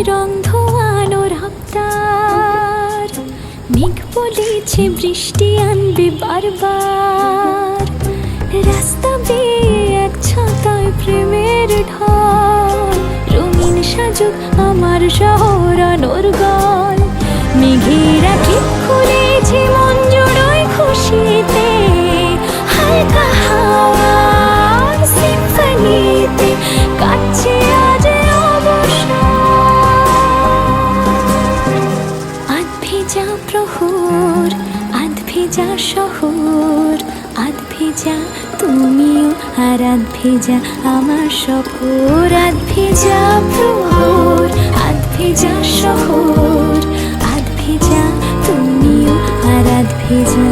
রং ধোয়ানো রাস্তার মেঘ বলেছে বৃষ্টি আনবে বারবার। রাস্তা বেয়ে এক ছাতায় প্রেমের ঢল, রঙিন সাজুক আমার শহর আনোর গল। মেঘেরা ঠিক খুলেছে মন জুড়োয় খুশিতে, হালকা হাওয়ার সিম্ফনিতে কাটছে আজ আধ ভেজা প্রহর, আধ ভেজা শহর, আধ ভেজা তুমিও আর আধ ভেজা আমার সফর। আধ ভেজা প্রহর, আধ ভেজা শহর, আধ ভেজা তুমিও আর আধ ভেজা